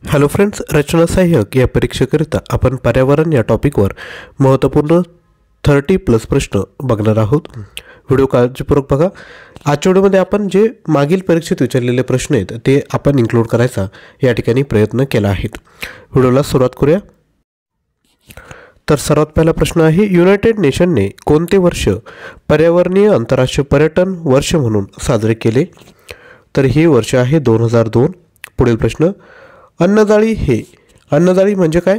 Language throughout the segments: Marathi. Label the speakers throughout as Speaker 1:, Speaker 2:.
Speaker 1: हॅलो फ्रेंड्स, रचना सहाय्यक या परीक्षेकरिता आपण पर्यावरण या टॉपिकवर महत्त्वपूर्ण 30+ प्रश्न बघणार आहोत. व्हिडिओ काळजीपूर्वक बघा. आजच्या व्हिडिओमध्ये आपण जे मागील परीक्षेत विचारलेले प्रश्न आहेत ते आपण इन्क्लूड करायचा या ठिकाणी प्रयत्न केला आहे. व्हिडिओला सुरुवात करूया. तर सर्वात पहिला प्रश्न आहे, युनायटेड नेशनने कोणते वर्ष पर्यावरणीय आंतरराष्ट्रीय पर्यटन वर्ष म्हणून साजरे केले? तर हे वर्ष आहे 2002. पुढील प्रश्न, अन्नजाळी म्हणजे काय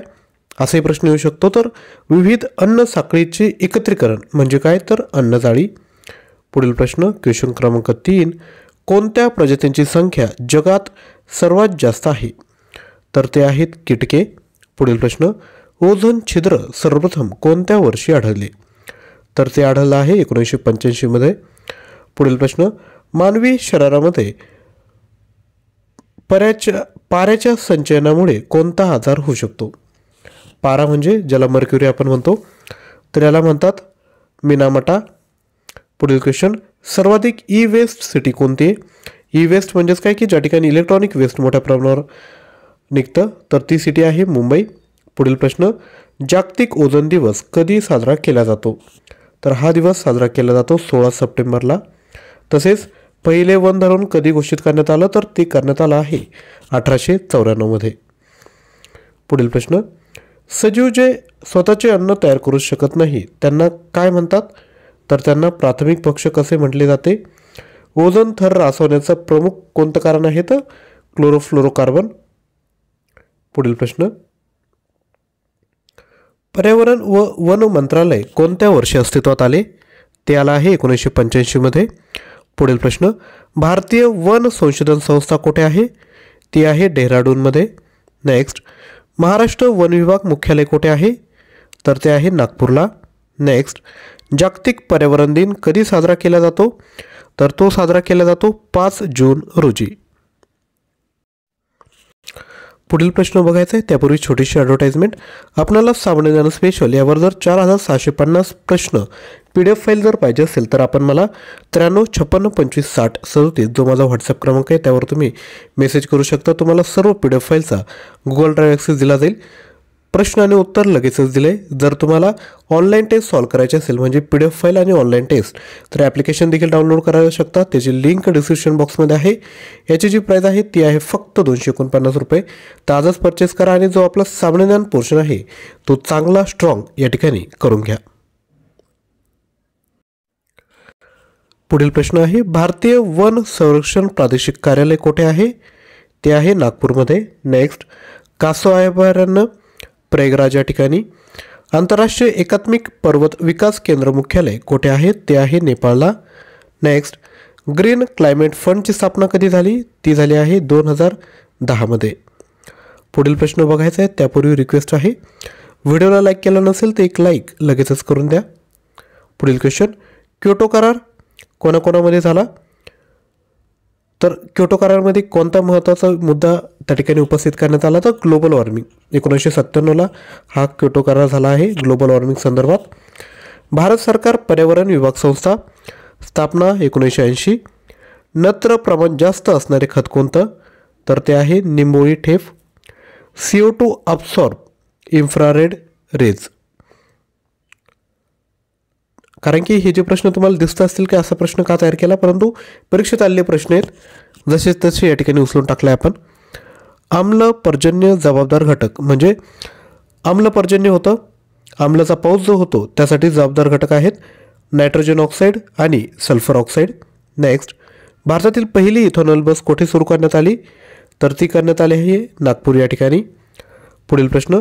Speaker 1: असे प्रश्न येऊ शकतो. तर विविध अन्न साखळीचे एकत्रीकरण म्हणजे काय? तर अन्नजाळी. पुढील प्रश्न, क्वेश्चन क्रमांक 3, कोणत्या प्रजातींची संख्या जगात सर्वात जास्त आहे? तर ते आहेत कीटके. पुढील प्रश्न, ओझोन छिद्र सर्वप्रथम कोणत्या वर्षी आढळले? तर ते आढळलं आहे 1985 मध्ये. पुढील प्रश्न, मानवी शरीरामध्ये पाऱ्याच्या संचयनामुळे कोणता आजार होऊ शकतो? पारा म्हणजे ज्याला मर्क्युरी आपण म्हणतो, तर याला म्हणतात मिनामटा. पुढील क्वेश्चन, सर्वाधिक ई वेस्ट सिटी कोणती आहे? ई वेस्ट म्हणजेच काय की ज्या ठिकाणी इलेक्ट्रॉनिक वेस्ट मोठ्या प्रमाणावर निघतं, तर ती सिटी आहे मुंबई. पुढील प्रश्न, जागतिक ओझोन दिवस कधी साजरा केला जातो? तर हा दिवस साजरा केला जातो 16 सप्टेंबरला. तसेच पहिले वन धरण कधी घोषित करण्यात आलं? तर ते करण्यात आलं आहे 1894 मध्ये. पुढील प्रश्न, सजीव जे स्वतःचे अन्न तयार करू शकत नाही त्यांना काय म्हणतात? तर त्यांना प्राथमिक भक्षक असे म्हटले जाते. ओझोन थर रासवण्याचं प्रमुख कोणतं कारण आहे? तर क्लोरोफ्लोरोकार्बन. पुढील प्रश्न, पर्यावरण व वन मंत्रालय कोणत्या वर्षी अस्तित्वात आले? ते आलं आहे 1985 मध्ये. पुढील प्रश्न, भारतीय वन संशोधन संस्था कुठे आहे? ती आहे डेहराडूनमध्ये. नेक्स्ट, महाराष्ट्र वन विभाग मुख्यालय कुठे आहे? तर ते आहे नागपूरला. नेक्स्ट, जागतिक पर्यावरण दिन कधी साजरा केला जातो? तर तो साजरा केला जातो 5 जून रोजी. पुढील प्रश्न बघायचा आहे त्यापूर्वी छोटीशी ॲडव्हर्टाइजमेंट. आपल्याला सामान्य ज्ञान स्पेशल यावर जर 4650 प्रश्न PDF फाईल जर पाहिजे असेल तर आपण मला 9356552560 जो माझा व्हॉट्सअप क्रमांक आहे त्यावर तुम्ही मेसेज करू शकता. तुम्हाला सर्व PDF फाईलचा गुगल ड्राईव्ह ॲक्सेस दिला जाईल. प्रश्न आणि उत्तर लगेचच दिले. जर तुम्हाला ऑनलाईन टेस्ट सॉल्व करायची असेल म्हणजे PDF फाईल आणि ऑनलाईन टेस्ट, तर ॲप्लिकेशन देखील डाउनलोड करायला शकता. त्याची लिंक डिस्क्रिप्शन बॉक्समध्ये आहे. याची जी प्राईस आहे ती आहे फक्त 249 रुपये. तर आजच परचेस करा आणि जो आपला सामान्य ज्ञान पोर्शन आहे तो चांगला स्ट्रॉंग या ठिकाणी करून घ्या. पुढील प्रश्न आहे, भारतीय वन संरक्षण प्रादेशिक कार्यालय कुठे आहे? ते आहे नागपूरमध्ये. नेक्स्ट, कासव अभयारण्य प्रयागराज या ठिकाणी. आंतरराष्ट्रीय एकात्मिक पर्वत विकास केंद्र मुख्यालय कुठे आहे? ते आहे नेपाळला. नेक्स्ट, ग्रीन क्लायमेट फंडची स्थापना कधी झाली? ती झाली आहे 2010 मध्ये. पुढील प्रश्न बघायचा आहे त्यापूर्वी रिक्वेस्ट आहे, व्हिडिओला लाईक केला नसेल तर एक लाईक लगेचच करून द्या. पुढील क्वेश्चन, क्योटो करार कोणाकोणामध्ये झाला? तर क्योटो करारामध्ये कोणता महत्त्वाचा मुद्दा त्या ठिकाणी उपस्थित करण्यात आला? तर ग्लोबल वॉर्मिंग. 1997ला हा क्योटो करार झाला आहे ग्लोबल वॉर्मिंग संदर्भात. भारत सरकार पर्यावरण विभाग संस्था स्थापना 1980. नत्र प्रमाण जास्त असणारे खत कोणतं? तर ते आहे निंबोळी ठेफ. CO2 absorb infrared rays. कारण की हे जे प्रश्न तुम्हाला दिसत असतील की असा प्रश्न का तयार केला, परंतु परीक्षेत आलेले प्रश्न आहेत जसे तसे या ठिकाणी उचलून टाकले आपण. आम्ल पर्जन्य जबाबदार घटक म्हणजे आम्ल पर्जन्य होतं, आम्लाचा पाऊस जो होतो त्यासाठी जबाबदार घटक आहेत नायट्रोजन ऑक्साईड आणि सल्फर ऑक्साईड. नेक्स्ट, भारतातील पहिली इथेनॉल बस कुठे सुरू करण्यात आली? तर ती करण्यात आली आहे नागपूर या ठिकाणी. पुढील प्रश्न,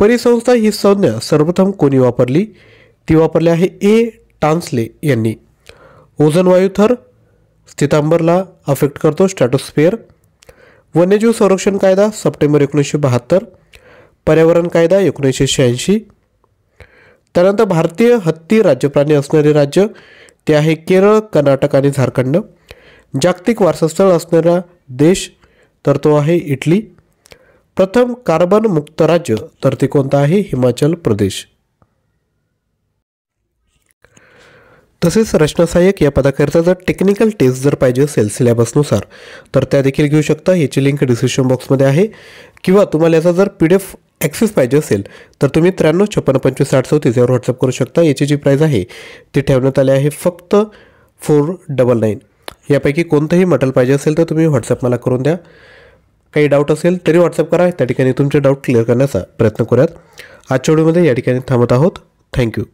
Speaker 1: परिसंस्था ही संज्ञा सर्वप्रथम कोणी वापरली? ती वापरली आहे A. टान्सले यांनी. ओझोन वायू थर स्थितांबरला अफेक्ट करतो स्ट्रॅटोस्फिअर. वन्यजीव संरक्षण कायदा सप्टेंबर 1972. पर्यावरण कायदा 1986. त्यानंतर भारतीय हत्ती राज्यप्राणी असणारे राज्य ते आहे केरळ, कर्नाटक आणि झारखंड. जागतिक वारसास्थळ असणारा देश तर तो आहे इटली. प्रथम कार्बन मुक्त राज्य तर ते कोणतं आहे? हिमाचल प्रदेश. तसेच रचना सहाय्यक या पदाकरिता जर टेक्निकल टेस्ट जर पाहिजे असेल सिलेबसनुसार तर त्या देखील घेऊ शकता. याची लिंक डिस्क्रिप्शन बॉक्समध्ये आहे. किंवा तुम्हाला याचा जर PDF ॲक्सेस पाहिजे असेल तर तुम्ही 935655256034 यावर व्हॉट्सअप करू शकता. याची जी प्राईज आहे ती ठेवण्यात आली आहे फक्त 499. यापैकी कोणतंही मटेरियल पाहिजे असेल तर तुम्ही व्हॉट्सअप मला करून द्या. काही डाऊट असेल तरी व्हॉट्सअप करा. त्या ठिकाणी तुमचे डाऊट क्लिअर करण्याचा प्रयत्न करूयात. आजच्या व्हिडिओमध्ये या ठिकाणी थांबत आहोत. थँक्यू.